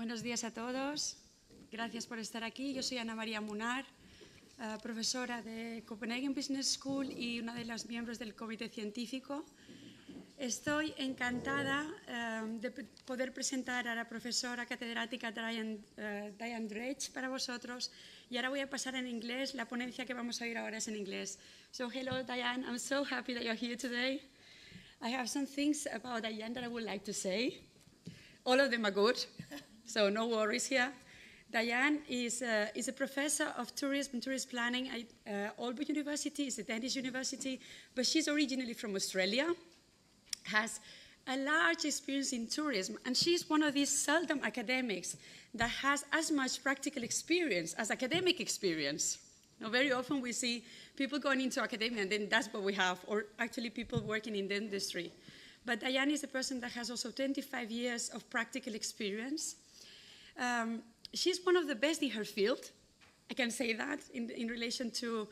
Buenos días a todos. Gracias por estar aquí. Yo soy Ana María Munar, profesora de Copenhagen Business School y una de las miembros del comité científico. Estoy encantada de poder presentar a la profesora catedrática Dianne Dredge para vosotros. Y ahora voy a pasar en inglés. La ponencia que vamos a oír ahora es en inglés. So, hello, Dianne. I'm so happy that you're here today. I have some things about Dianne that I would like to say. All of them are good, so no worries here. Dianne is a professor of tourism and tourist planning at Aalborg University. It's a Danish university, but she's originally from Australia, has a large experience in tourism, and she's one of these seldom academics that has as much practical experience as academic experience. Now, very often we see people going into academia, and then that's what we have, or actually people working in the industry. But Dianne is a person that has also 25 years of practical experience. She's one of the best in her field, I can say that, in relation to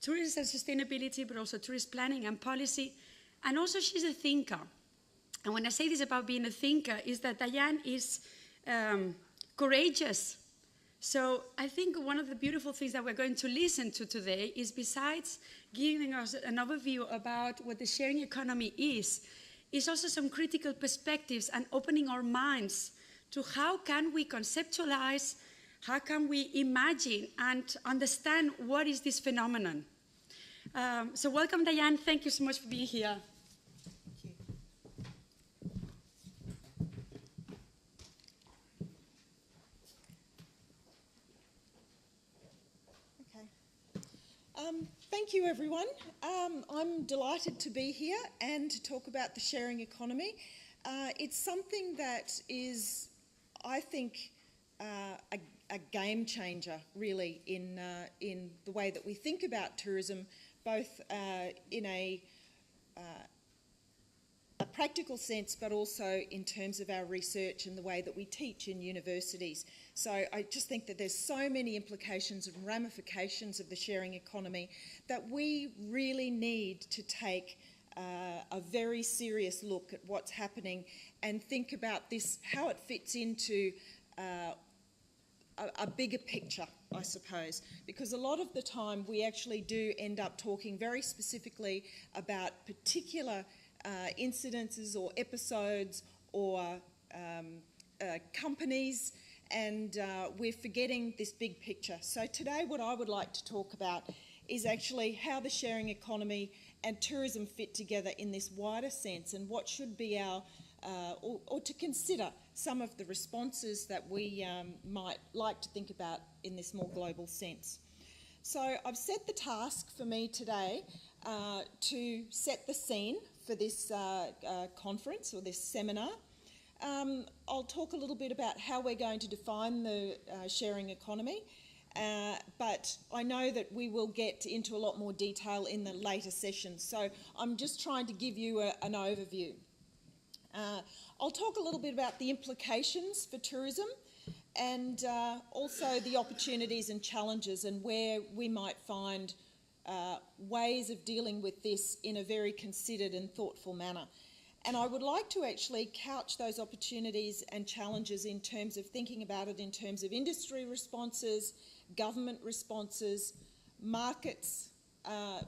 tourism and sustainability, but also tourist planning and policy. And also she's a thinker. And when I say this about being a thinker, is that Dianne is courageous. So I think one of the beautiful things that we're going to listen to today is, besides giving us an overview about what the sharing economy is also some critical perspectives and opening our minds to how can we conceptualize, how can we imagine and understand what is this phenomenon. So welcome, Dianne. Thank you so much for being here. Thank you. Okay. Thank you, everyone. I'm delighted to be here and to talk about the sharing economy. It's something that is, I think, a game changer, really, in the way that we think about tourism, both in a practical sense, but also in terms of our research and the way that we teach in universities. So I just think that there's so many implications and ramifications of the sharing economy that we really need to take a very serious look at what's happening and think about this, how it fits into a bigger picture, I suppose, because a lot of the time we actually do end up talking very specifically about particular incidences or episodes or companies, and we're forgetting this big picture. So today what I would like to talk about is actually how the sharing economy and tourism fit together in this wider sense, and what should be our, or to consider some of the responses that we might like to think about in this more global sense. So I've set the task for me today to set the scene for this conference or this seminar. I'll talk a little bit about how we're going to define the sharing economy, but I know that we will get into a lot more detail in the later sessions, so I'm just trying to give you an overview. I'll talk a little bit about the implications for tourism and also the opportunities and challenges and where we might find ways of dealing with this in a very considered and thoughtful manner. And I would like to actually couch those opportunities and challenges in terms of thinking about it in terms of industry responses, government responses, markets,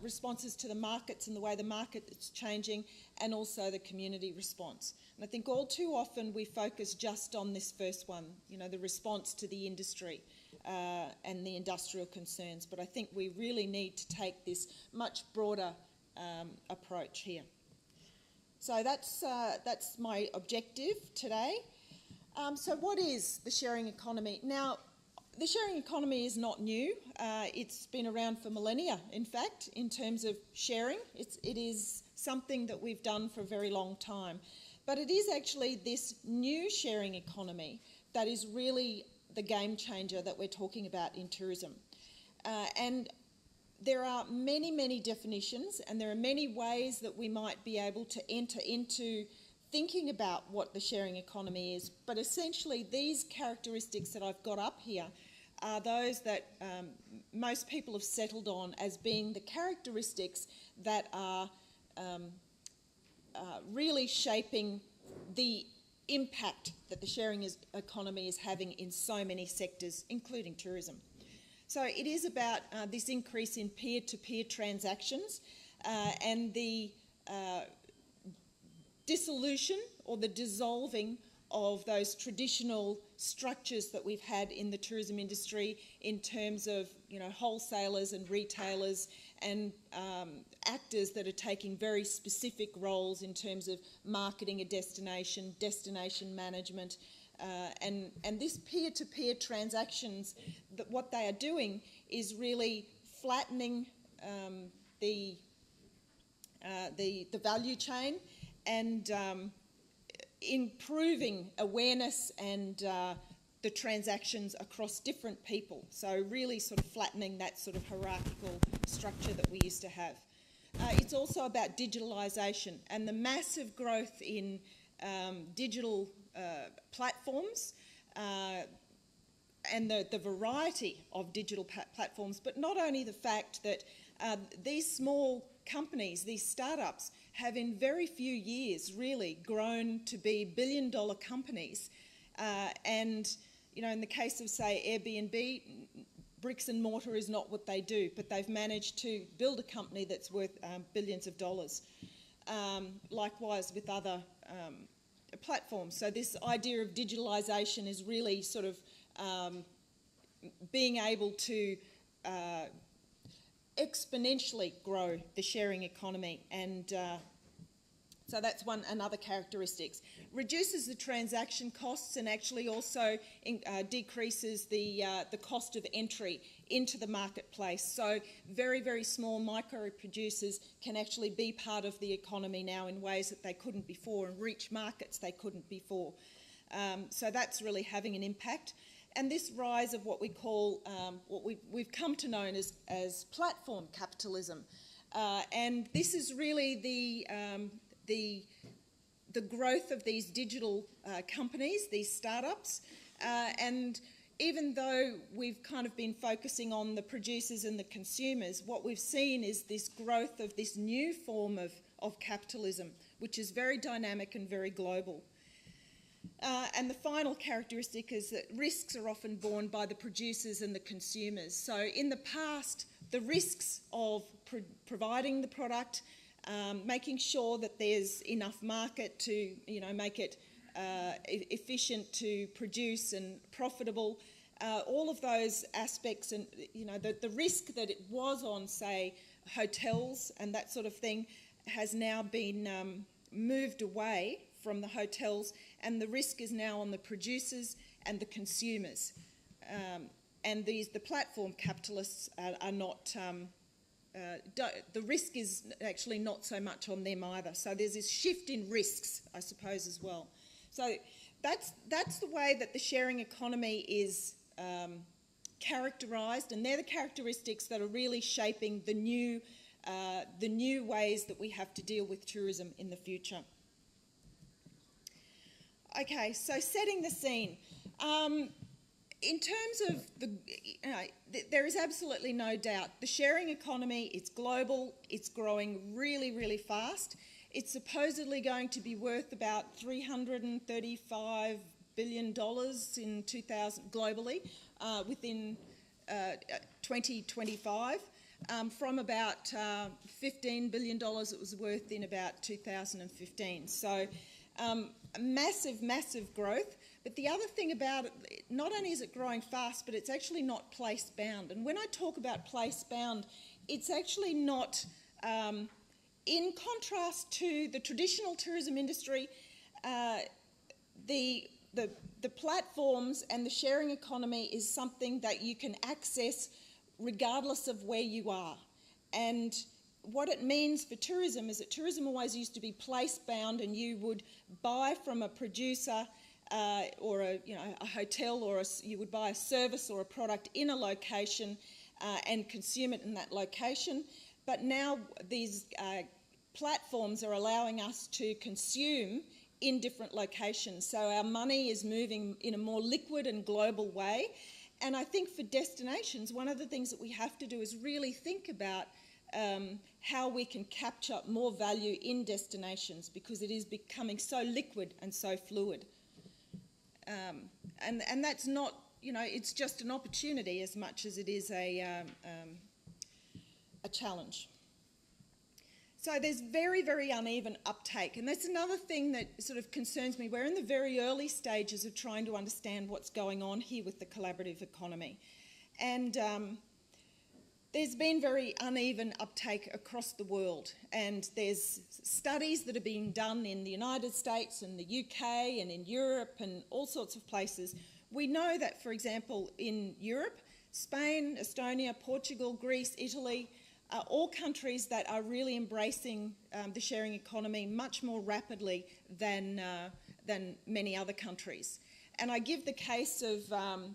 responses to the markets and the way the market is changing, and also the community response. And I think all too often we focus just on this first one, you know, the response to the industry and the industrial concerns, but I think we really need to take this much broader approach here. So that's my objective today. So what is the sharing economy? Now, the sharing economy is not new. It's been around for millennia, in fact, in terms of sharing. It is something that we've done for a very long time. But it is actually this new sharing economy that is really the game changer that we're talking about in tourism. And there are many, many definitions, and there are many ways that we might be able to enter into thinking about what the sharing economy is. But essentially, these characteristics that I've got up here are those that most people have settled on as being the characteristics that are really shaping the impact that the sharing economy is having in so many sectors, including tourism. So it is about this increase in peer-to-peer transactions and the dissolution or the dissolving of those traditional structures that we've had in the tourism industry in terms of, you know, wholesalers and retailers and actors that are taking very specific roles in terms of marketing a destination, destination management, and this peer-to-peer transactions, that what they are doing is really flattening the value chain and improving awareness and the transactions across different people. So really sort of flattening that sort of hierarchical structure that we used to have. It's also about digitalisation and the massive growth in digital platforms and the variety of digital platforms, but not only the fact that these small companies, these startups, have in very few years really grown to be billion-dollar companies. And, you know, in the case of, say, Airbnb, bricks and mortar is not what they do, but they've managed to build a company that's worth billions of dollars. Likewise with other platforms. So this idea of digitalisation is really sort of being able to exponentially grow the sharing economy, and so that's another characteristics. Reduces the transaction costs and actually also decreases the cost of entry into the marketplace. So very, very small micro producers can actually be part of the economy now in ways that they couldn't before and reach markets they couldn't before. So that's really having an impact. And this rise of what we call, what we've come to know as platform capitalism. And this is really the growth of these digital companies, these startups. And even though we've kind of been focusing on the producers and the consumers, what we've seen is this growth of this new form of capitalism, which is very dynamic and very global. And the final characteristic is that risks are often borne by the producers and the consumers. So in the past, the risks of providing the product, making sure that there's enough market to, you know, make it efficient to produce and profitable, all of those aspects, and, you know, the risk that it was on, say, hotels and that sort of thing has now been moved away from the hotels, and the risk is now on the producers and the consumers. And the platform capitalists are not, the risk is actually not so much on them either. So there's this shift in risks, I suppose, as well. So that's the way that the sharing economy is characterised, and they're the characteristics that are really shaping the new ways that we have to deal with tourism in the future. Okay, so setting the scene. In terms of there is absolutely no doubt the sharing economy, it's global, it's growing really, really fast. It's supposedly going to be worth about $335 billion in 2000 globally within 2025, from about $15 billion it was worth in about 2015. So massive, massive growth. But the other thing about it, not only is it growing fast, but it's actually not place-bound. And when I talk about place-bound, it's actually not, in contrast to the traditional tourism industry, the platforms and the sharing economy is something that you can access regardless of where you are. And what it means for tourism is that tourism always used to be place-bound, and you would buy from a producer or a hotel, or you would buy a service or a product in a location and consume it in that location. But now these platforms are allowing us to consume in different locations. So our money is moving in a more liquid and global way. And I think for destinations, one of the things that we have to do is really think about how we can capture more value in destinations, because it is becoming so liquid and so fluid and that's not, you know, it's just an opportunity as much as it is a challenge. So there's very, very uneven uptake, and that's another thing that sort of concerns me. We're in the very early stages of trying to understand what's going on here with the collaborative economy. And there's been very uneven uptake across the world, and there's studies that are being done in the United States and the UK and in Europe and all sorts of places. We know that, for example, in Europe, Spain, Estonia, Portugal, Greece, Italy, are all countries that are really embracing the sharing economy much more rapidly than many other countries. And I give the case of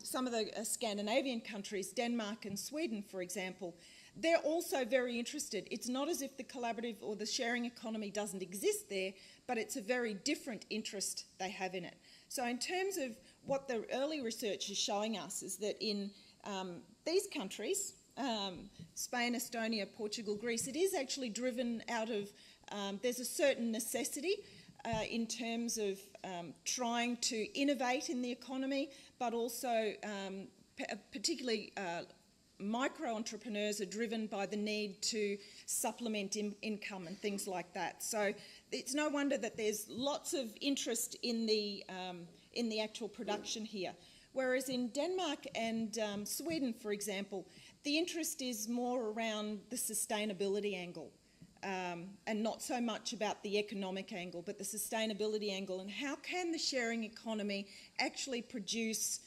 some of the Scandinavian countries, Denmark and Sweden, for example. They're also very interested. It's not as if the collaborative or the sharing economy doesn't exist there, but it's a very different interest they have in it. So in terms of what the early research is showing us is that in these countries, Spain, Estonia, Portugal, Greece, it is actually driven out of, there's a certain necessity in terms of trying to innovate in the economy, but also particularly micro-entrepreneurs are driven by the need to supplement income and things like that. So it's no wonder that there's lots of interest in the actual production here. Whereas in Denmark and Sweden, for example, the interest is more around the sustainability angle and not so much about the economic angle, but the sustainability angle and how can the sharing economy actually produce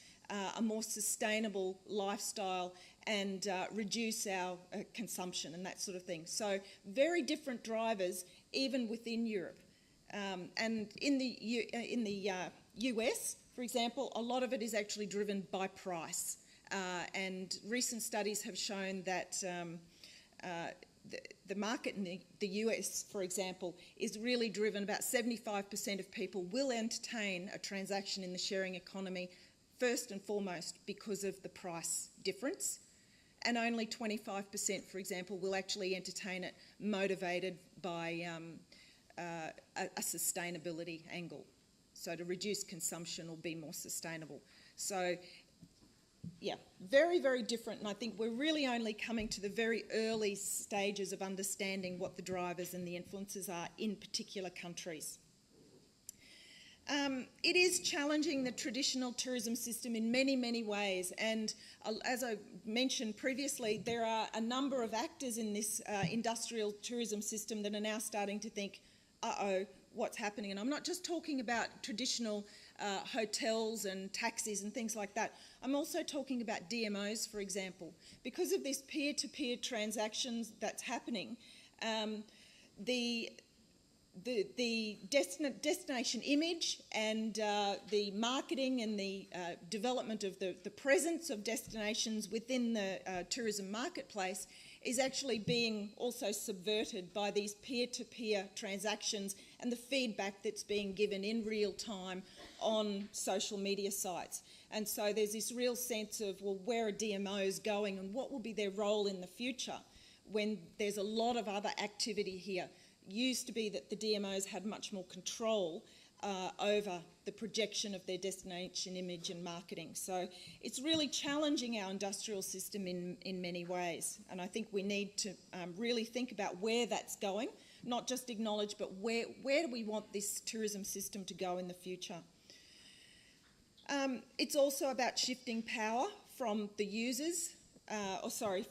a more sustainable lifestyle and reduce our consumption and that sort of thing. So very different drivers even within Europe. And in the US, for example, a lot of it is actually driven by price. And recent studies have shown that the market in the US, for example, is really driven. About 75% of people will entertain a transaction in the sharing economy first and foremost because of the price difference. And only 25%, for example, will actually entertain it motivated by a sustainability angle. So to reduce consumption or be more sustainable. So yeah, very, very different, and I think we're really only coming to the very early stages of understanding what the drivers and the influences are in particular countries. It is challenging the traditional tourism system in many, many ways, and as I mentioned previously, there are a number of actors in this industrial tourism system that are now starting to think, uh-oh, what's happening? And I'm not just talking about traditional hotels and taxis and things like that. I'm also talking about DMOs, for example. Because of this peer-to-peer transactions that's happening, the destination image and the marketing and the development of the presence of destinations within the tourism marketplace is actually being also subverted by these peer-to-peer transactions and the feedback that's being given in real time on social media sites. And so there's this real sense of, well, where are DMOs going and what will be their role in the future when there's a lot of other activity here. Used to be that the DMOs had much more control over the projection of their destination image and marketing. So it's really challenging our industrial system in many ways. And I think we need to really think about where that's going, not just acknowledge, but where do we want this tourism system to go in the future. It's also about shifting power from the users,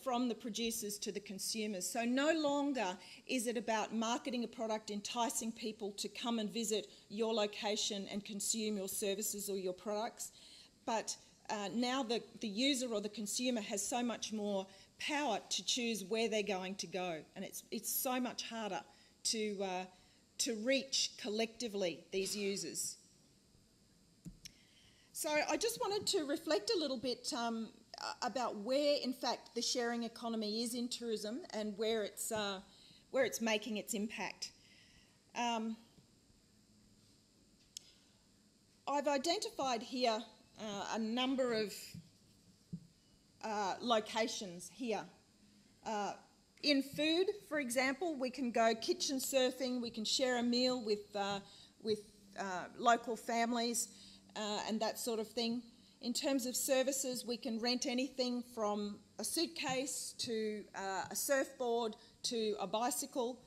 from the producers to the consumers. So no longer is it about marketing a product, enticing people to come and visit your location and consume your services or your products, but now the user or the consumer has so much more power to choose where they're going to go, and it's so much harder to reach collectively these users. So I just wanted to reflect a little bit about where, in fact, the sharing economy is in tourism and where it's making its impact. I've identified here a number of locations here. In food, for example, we can go kitchen surfing, we can share a meal with local families. and that sort of thing. In terms of services, we can rent anything from a suitcase to a surfboard to a bicycle.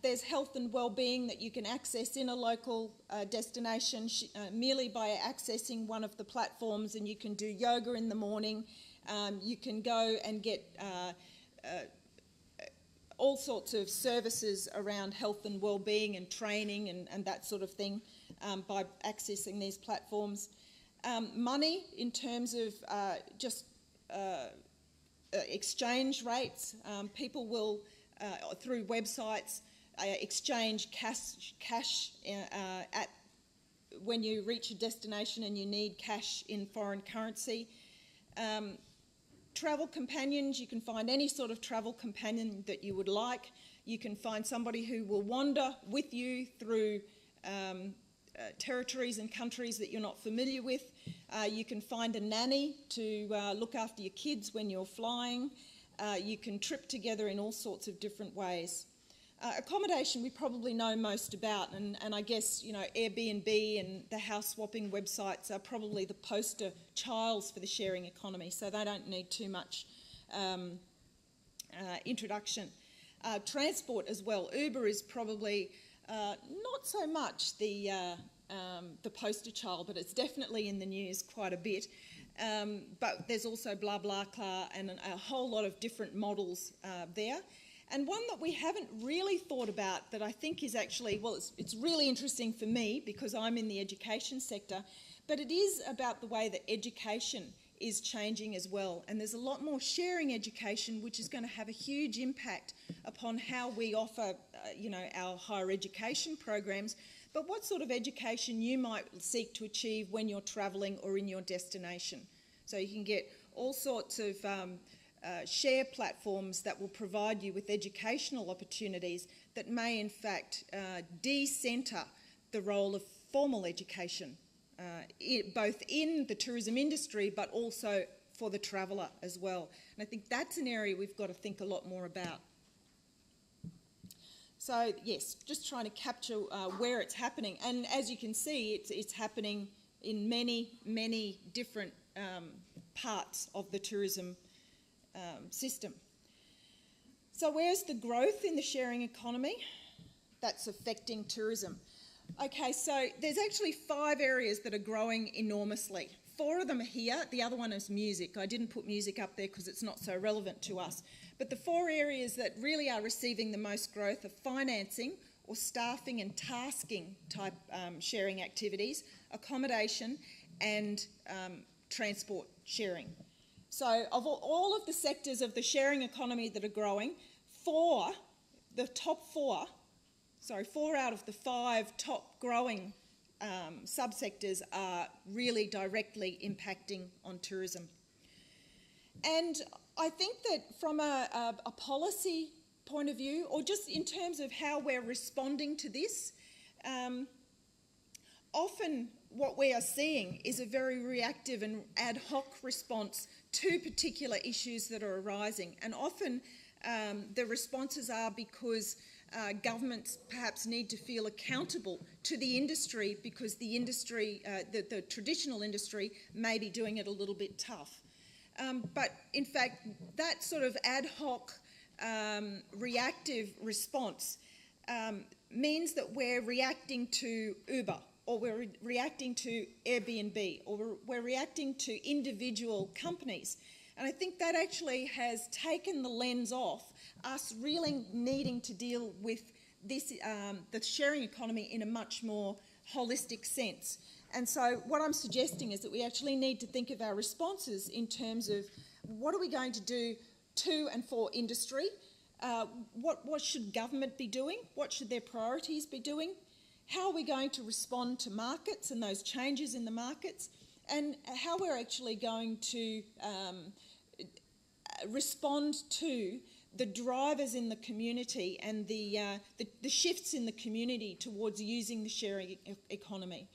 There's health and well-being that you can access in a local destination merely by accessing one of the platforms, and you can do yoga in the morning. You can go and get all sorts of services around health and well-being and training and that sort of thing by accessing these platforms. Money in terms of just exchange rates. People will, through websites, exchange cash at when you reach a destination and you need cash in foreign currency. Travel companions, you can find any sort of travel companion that you would like. You can find somebody who will wander with you through territories and countries that you're not familiar with. You can find a nanny to look after your kids when you're flying. You can trip together in all sorts of different ways. Accommodation we probably know most about, and I guess, you know, Airbnb and the house swapping websites are probably the poster childs for the sharing economy, so they don't need too much introduction. Transport as well. Uber is probably not so much the poster child, but it's definitely in the news quite a bit. But there's also BlaBlaCar and a whole lot of different models there. And one that we haven't really thought about that I think is actually, well, it's really interesting for me because I'm in the education sector, but it is about the way that education is changing as well. And there's a lot more sharing education, which is going to have a huge impact upon how we offer, you know, our higher education programs, but what sort of education you might seek to achieve when you're travelling or in your destination. So you can get all sorts of share platforms that will provide you with educational opportunities that may in fact de-centre the role of formal education, both in the tourism industry but also for the traveller as well. And I think that's an area we've got to think a lot more about. So yes, just trying to capture where it's happening. And as you can see, it's happening in many, many different parts of the tourism system. So where's the growth in the sharing economy that's affecting tourism? Okay, so there's actually 5 areas that are growing enormously. 4 of them are here. The other one is music. I didn't put music up there because it's not so relevant to us. But the 4 areas that really are receiving the most growth are financing or staffing and tasking type sharing activities, accommodation and transport sharing. So of all of the sectors of the sharing economy that are growing, 4 out of the 5 top growing subsectors are really directly impacting on tourism. And I think that from a policy point of view, or just in terms of how we're responding to this, often what we are seeing is a very reactive and ad hoc response to particular issues that are arising. And often the responses are because governments perhaps need to feel accountable to the industry because the industry, the traditional industry, may be doing it a little bit tough. But in fact, that sort of ad hoc reactive response means that we're reacting to Uber, or we're reacting to Airbnb, or we're reacting to individual companies. And I think that actually has taken the lens off us really needing to deal with this, the sharing economy in a much more holistic sense. And so what I'm suggesting is that we actually need to think of our responses in terms of what are we going to do to and for industry, what should government be doing, what should their priorities be doing, how are we going to respond to markets and those changes in the markets, and how we're actually going to respond to the drivers in the community and the shifts in the community towards using the sharing economy.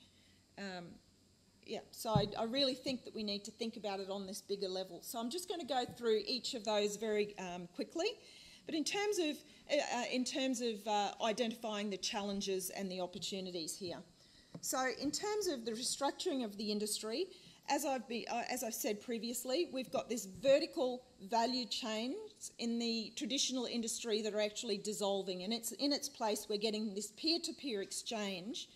So I really think that we need to think about it on this bigger level. So I'm just going to go through each of those very quickly. But in terms of identifying the challenges and the opportunities here. So in terms of the restructuring of the industry, as I've said previously, we've got this vertical value chains in the traditional industry that are actually dissolving, and it's in its place we're getting this peer-to-peer exchange,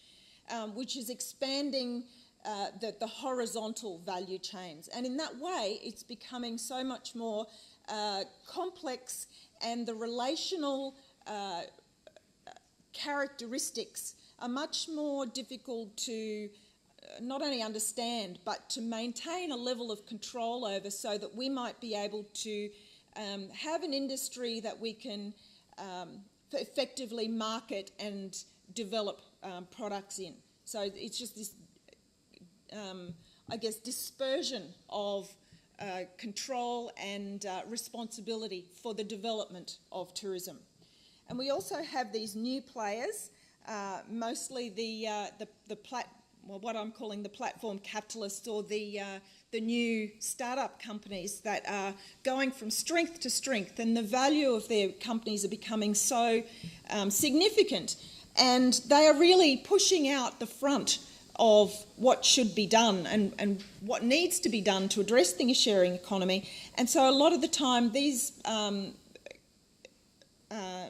which is expanding the horizontal value chains. And in that way, it's becoming so much more complex, and the relational characteristics are much more difficult to not only understand, but to maintain a level of control over, so that we might be able to have an industry that we can effectively market and develop products in. So it's just this, I guess, dispersion of control and responsibility for the development of tourism. And we also have these new players, mostly what I'm calling the platform capitalists, or the new startup companies that are going from strength to strength, and the value of their companies are becoming so significant, and they are really pushing out the front of what should be done and what needs to be done to address the sharing economy. And so a lot of the time these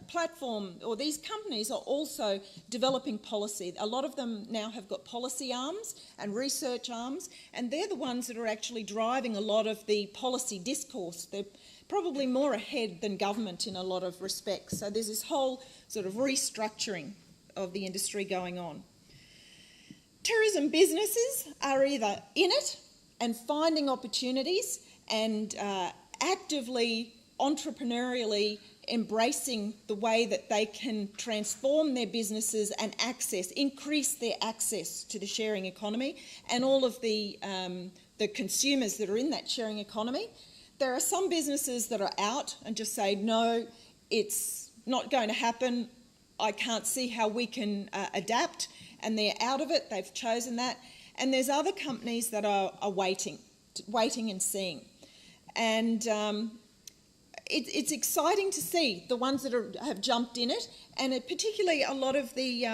platform or these companies are also developing policy. A lot of them now have got policy arms and research arms, and they're the ones that are actually driving a lot of the policy discourse. They're probably more ahead than government in a lot of respects. So there's this whole sort of restructuring of the industry going on. Tourism businesses are either in it and finding opportunities and actively, entrepreneurially embracing the way that they can transform their businesses and increase their access to the sharing economy and all of the consumers that are in that sharing economy. There are some businesses that are out and just say, no, it's not going to happen. I can't see how we can adapt, and they're out of it. They've chosen that. And there's other companies that are waiting and seeing. And it's exciting to see the ones that have jumped in it, and particularly a lot of the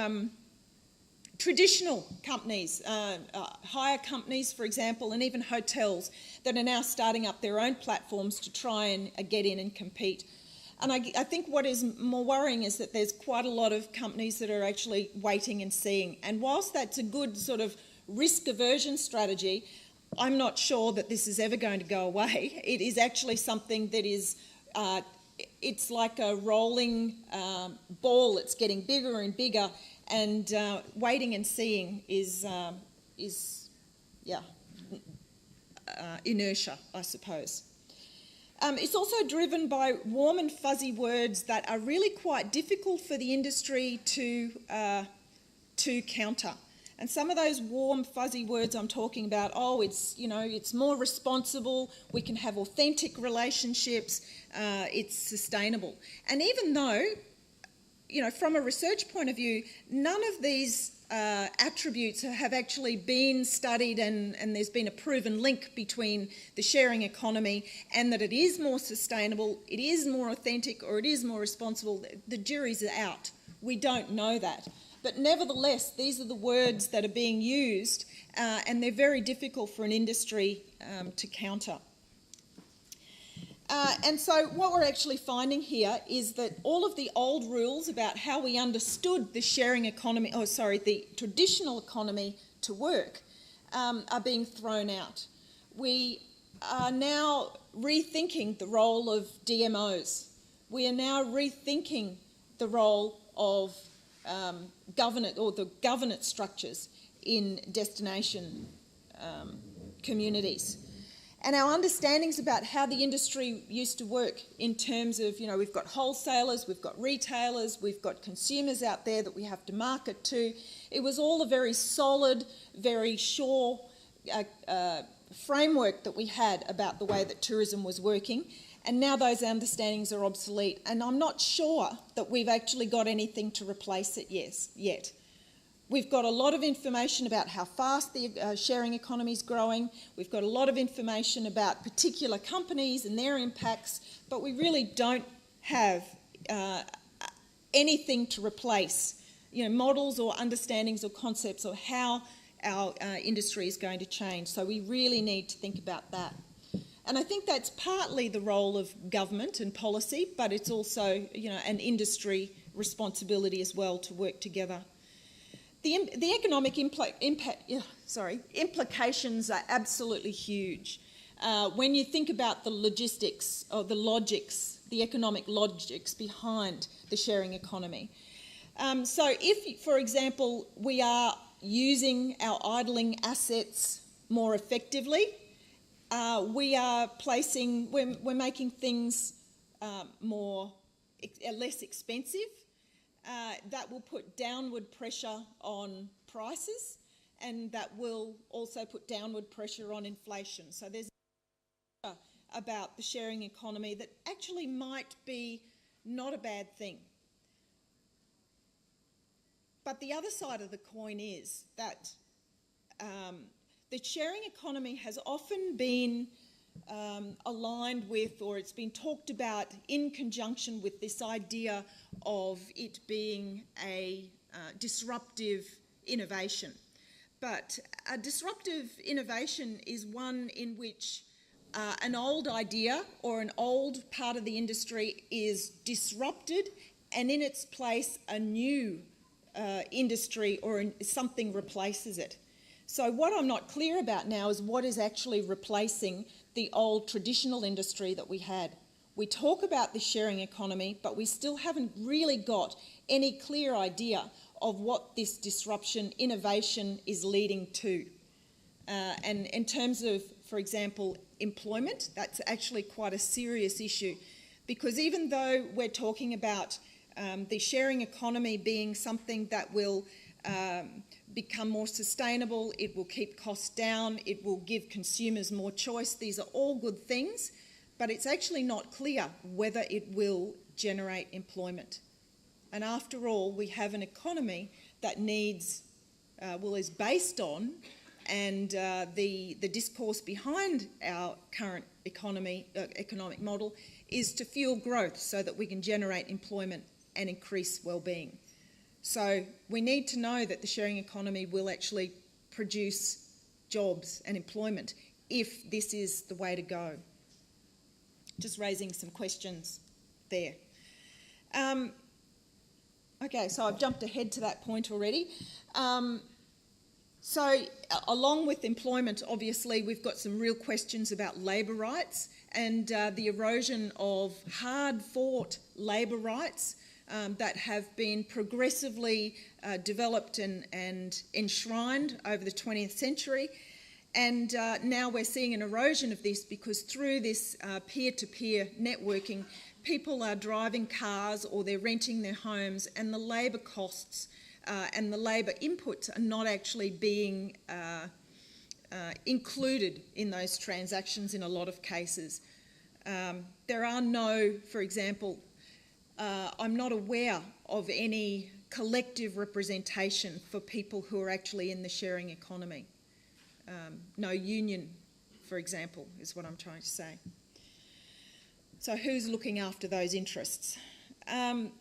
traditional companies, hire companies, for example, and even hotels that are now starting up their own platforms to try and get in and compete. And I think what is more worrying is that there's quite a lot of companies that are actually waiting and seeing. And whilst that's a good sort of risk aversion strategy, I'm not sure that this is ever going to go away. It is actually something that is, it's like a rolling ball. It's getting bigger and bigger, and waiting and seeing is inertia, I suppose. It's also driven by warm and fuzzy words that are really quite difficult for the industry to counter. And some of those warm, fuzzy words I'm talking about, it's more responsible, we can have authentic relationships, it's sustainable. And even though, from a research point of view, none of these attributes have actually been studied, and there's been a proven link between the sharing economy and that it is more sustainable, it is more authentic, or it is more responsible. The jury's out. We don't know that. But nevertheless, these are the words that are being used, and they're very difficult for an industry to counter. And so what we're actually finding here is that all of the old rules about how we understood the sharing economy, the traditional economy to work, are being thrown out. We are now rethinking the role of DMOs. We are now rethinking the role of the governance structures in destination communities. And our understandings about how the industry used to work in terms of, we've got wholesalers, we've got retailers, we've got consumers out there that we have to market to. It was all a very solid, very sure framework that we had about the way that tourism was working. And now those understandings are obsolete. And I'm not sure that we've actually got anything to replace it yet. We've got a lot of information about how fast the sharing economy is growing. We've got a lot of information about particular companies and their impacts, but we really don't have anything to replace models or understandings or concepts of how our industry is going to change. So we really need to think about that. And I think that's partly the role of government and policy, but it's also, an industry responsibility as well to work together. The economic implications are absolutely huge. When you think about the logistics or the logics, the economic logics behind the sharing economy. So if, for example, we are using our idling assets more effectively, we're making things less expensive. That will put downward pressure on prices, and that will also put downward pressure on inflation. So there's about the sharing economy that actually might be not a bad thing. But the other side of the coin is that the sharing economy has often been aligned with, or it's been talked about in conjunction with this idea of it being a disruptive innovation. But a disruptive innovation is one in which an old idea or an old part of the industry is disrupted, and in its place a new industry or something replaces it. So what I'm not clear about now is what is actually replacing the old traditional industry that we had. We talk about the sharing economy, but we still haven't really got any clear idea of what this disruption, innovation is leading to. And in terms of, for example, employment, that's actually quite a serious issue, because even though we're talking about the sharing economy being something that will become more sustainable, it will keep costs down, it will give consumers more choice. These are all good things, but it's actually not clear whether it will generate employment. And after all, we have an economy that needs, is based on, and the discourse behind our current economic model is to fuel growth so that we can generate employment and increase well-being. So we need to know that the sharing economy will actually produce jobs and employment if this is the way to go. Just raising some questions there. Okay, so I've jumped ahead to that point already. So along with employment, obviously, we've got some real questions about labour rights and the erosion of hard-fought labour rights that have been progressively developed and enshrined over the 20th century. And now we're seeing an erosion of this because through this peer-to-peer networking, people are driving cars or they're renting their homes, and the labour costs and the labour inputs are not actually being included in those transactions in a lot of cases. There are no, for example, I'm not aware of any collective representation for people who are actually in the sharing economy. No union, for example, is what I'm trying to say. So who's looking after those interests? And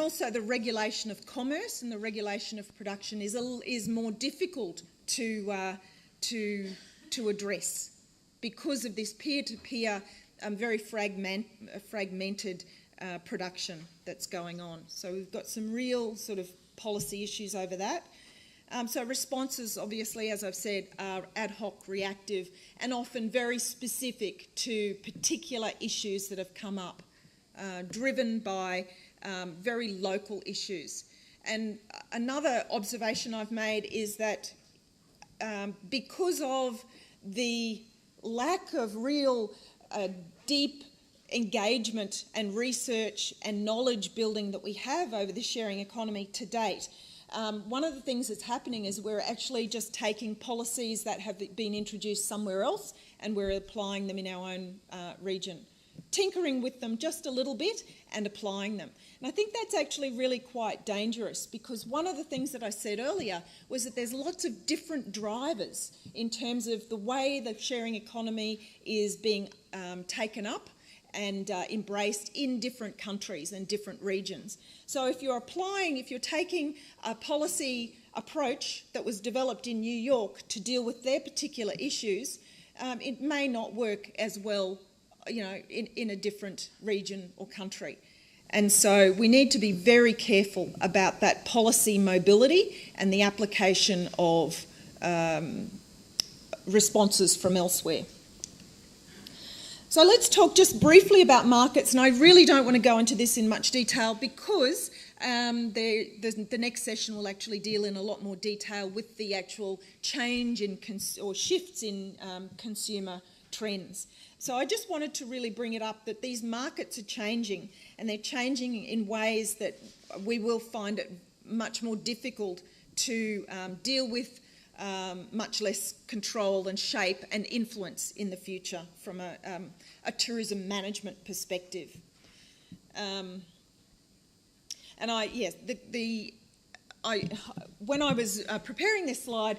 also the regulation of commerce and the regulation of production is more difficult to address because of this peer-to-peer, very fragmented production that's going on. So we've got some real sort of policy issues over that. So responses, obviously, as I've said, are ad hoc, reactive, and often very specific to particular issues that have come up, driven by very local issues. And another observation I've made is that because of the lack of real deep engagement and research and knowledge building that we have over the sharing economy to date, one of the things that's happening is we're actually just taking policies that have been introduced somewhere else and we're applying them in our own region, tinkering with them just a little bit and applying them. And I think that's actually really quite dangerous, because one of the things that I said earlier was that there's lots of different drivers in terms of the way the sharing economy is being taken up and embraced in different countries and different regions. So if you're taking a policy approach that was developed in New York to deal with their particular issues, it may not work as well, in a different region or country. And so we need to be very careful about that policy mobility and the application of responses from elsewhere. So let's talk just briefly about markets, and I really don't want to go into this in much detail because the next session will actually deal in a lot more detail with the actual change in or shifts in consumer trends. So I just wanted to really bring it up that these markets are changing, and they're changing in ways that we will find it much more difficult to deal with, much less control and shape and influence in the future from a tourism management perspective. When I was preparing this slide,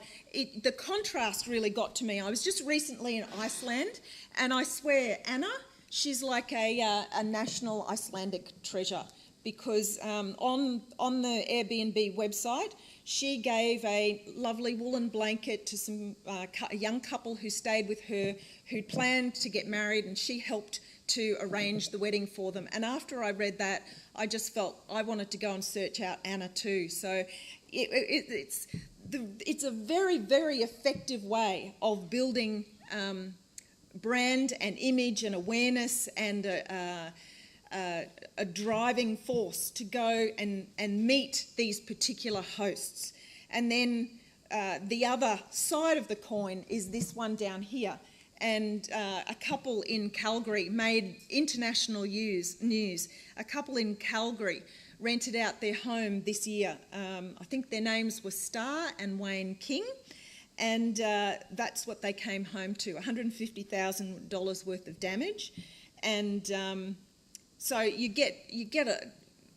the contrast really got to me. I was just recently in Iceland, and I swear, Anna, she's like a national Icelandic treasure, because on the Airbnb website, she gave a lovely woolen blanket to a young couple who stayed with her, who'd planned to get married, and she helped to arrange the wedding for them. And after I read that, I just felt I wanted to go and search out Anna too. So it's a very, very effective way of building brand and image and awareness and a driving force to go and meet these particular hosts. And then the other side of the coin is this one down here. And a couple in Calgary made international news. A couple in Calgary rented out their home this year. I think their names were Star and Wayne King. And that's what they came home to, $150,000 worth of damage. And so you get a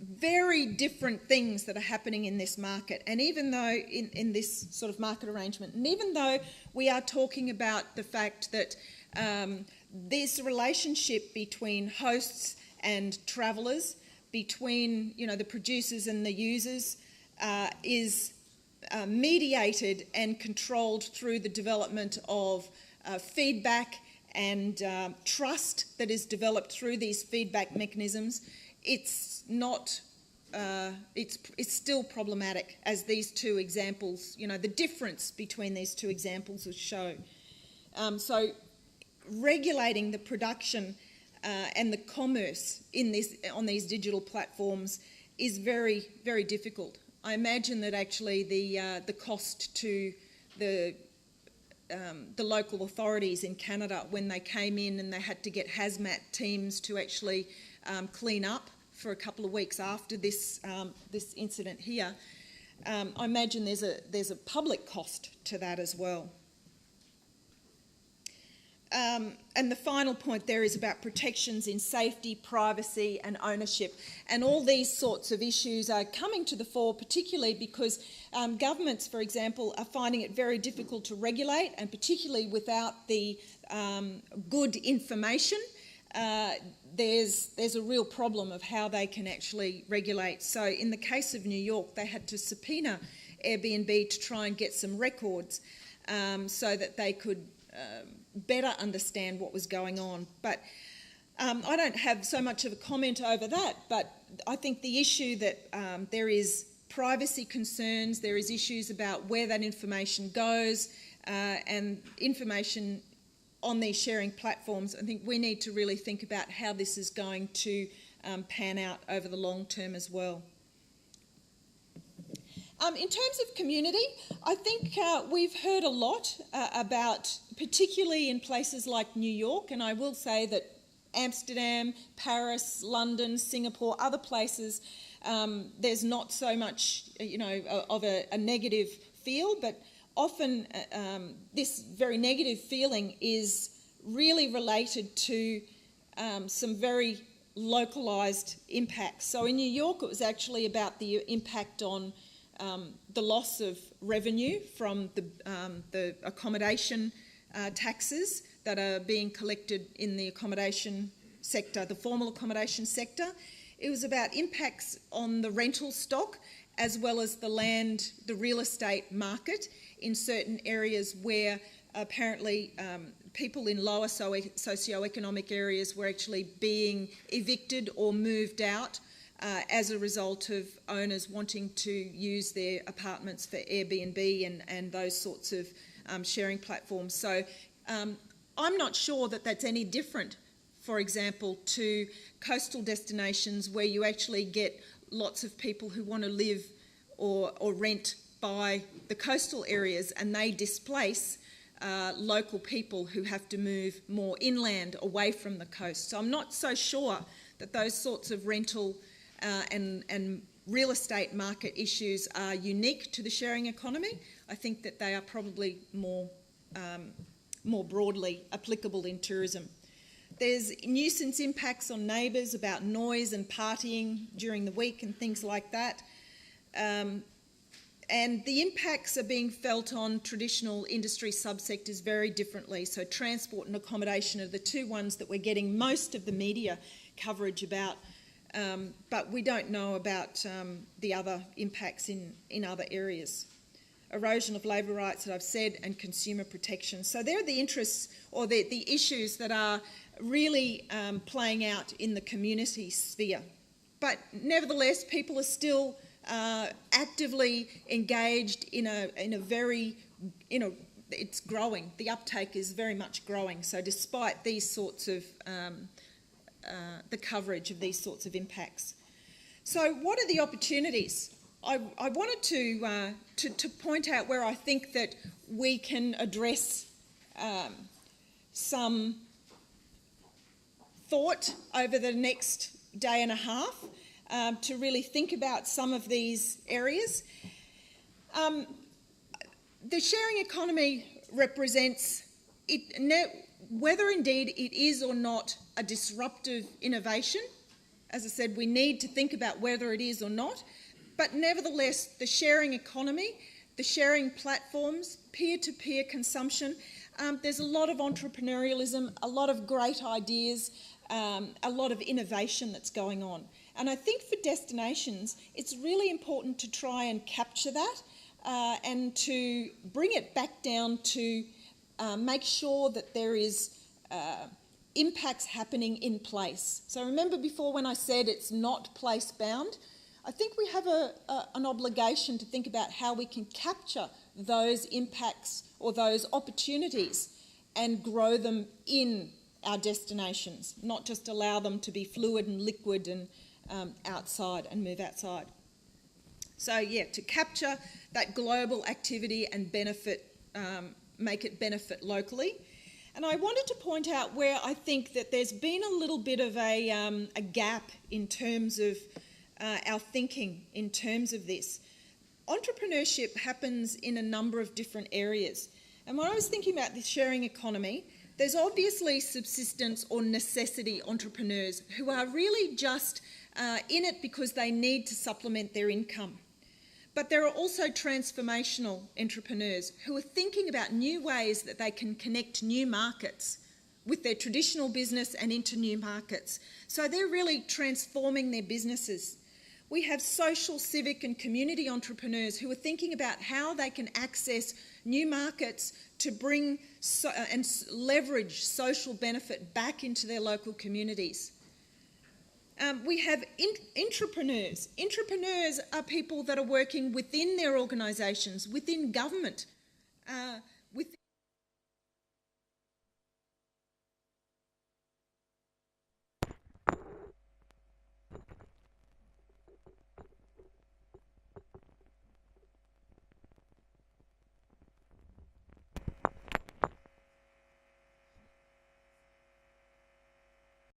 very different things that are happening in this market. And even though in this sort of market arrangement, and even though we are talking about the fact that this relationship between hosts and travellers, between the producers and the users, is mediated and controlled through the development of feedback and trust that is developed through these feedback mechanisms, it's not. It's still problematic, as these two examples, the difference between these two examples will show. So regulating the production and the commerce on these digital platforms is very, very difficult. I imagine that actually the cost to the local authorities in Canada, when they came in and they had to get hazmat teams to actually clean up for a couple of weeks after this incident here, I imagine there's a public cost to that as well. And the final point there is about protections in safety, privacy and ownership. And all these sorts of issues are coming to the fore, particularly because governments, for example, are finding it very difficult to regulate, and particularly without the good information, there's a real problem of how they can actually regulate. So in the case of New York, they had to subpoena Airbnb to try and get some records so that they could better understand what was going on. But I don't have so much of a comment over that, but I think the issue that there is privacy concerns, there is issues about where that information goes, and information on these sharing platforms. I think we need to really think about how this is going to pan out over the long term as well. In terms of community, I think we've heard a lot about, particularly in places like New York, and I will say that Amsterdam, Paris, London, Singapore, other places, there's not so much, of a negative feel, but often this very negative feeling is really related to some very localised impacts. So in New York, it was actually about the impact on the loss of revenue from the accommodation taxes that are being collected in the accommodation sector, the formal accommodation sector. It was about impacts on the rental stock as well as the real estate market in certain areas where apparently people in lower socioeconomic areas were actually being evicted or moved out as a result of owners wanting to use their apartments for Airbnb and those sorts of sharing platforms. So I'm not sure that that's any different, for example, to coastal destinations where you actually get lots of people who want to live or rent by the coastal areas, and they displace local people who have to move more inland away from the coast. So I'm not so sure that those sorts of rental and real estate market issues are unique to the sharing economy. I think that they are probably more broadly applicable in tourism. There's nuisance impacts on neighbours about noise and partying during the week and things like that. And the impacts are being felt on traditional industry subsectors very differently. So transport and accommodation are the two ones that we're getting most of the media coverage about, but we don't know about the other impacts in other areas. Erosion of labour rights that I've said, and consumer protection. So they're the interests or the issues that are really playing out in the community sphere. But nevertheless, people are still actively engaged in a very, it's growing. The uptake is very much growing. So despite these sorts of, the coverage of these sorts of impacts. So what are the opportunities? I wanted to point out where I think that we can address some thought over the next day and a half to really think about some of these areas. The sharing economy represents, whether indeed it is or not a disruptive innovation. As I said, we need to think about whether it is or not. But nevertheless, the sharing economy, the sharing platforms, peer-to-peer consumption, there's a lot of entrepreneurialism, a lot of great ideas, a lot of innovation that's going on. And I think for destinations, it's really important to try and capture that and to bring it back down to make sure that there is impacts happening in place. So remember before when I said it's not place-bound? I think we have an obligation to think about how we can capture those impacts or those opportunities and grow them in our destinations, not just allow them to be fluid and liquid and outside and move outside. So yeah, to capture that global activity and benefit, make it benefit locally. And I wanted to point out where I think that there's been a little bit of a gap in terms of our thinking in terms of this. Entrepreneurship happens in a number of different areas. And when I was thinking about the sharing economy, there's obviously subsistence or necessity entrepreneurs who are really just in it because they need to supplement their income. But there are also transformational entrepreneurs who are thinking about new ways that they can connect new markets with their traditional business and into new markets. So they're really transforming their businesses. We have social, civic and community entrepreneurs who are thinking about how they can access new markets to bring and leverage social benefit back into their local communities. We have intrapreneurs. Intrapreneurs are people that are working within their organisations, within government, within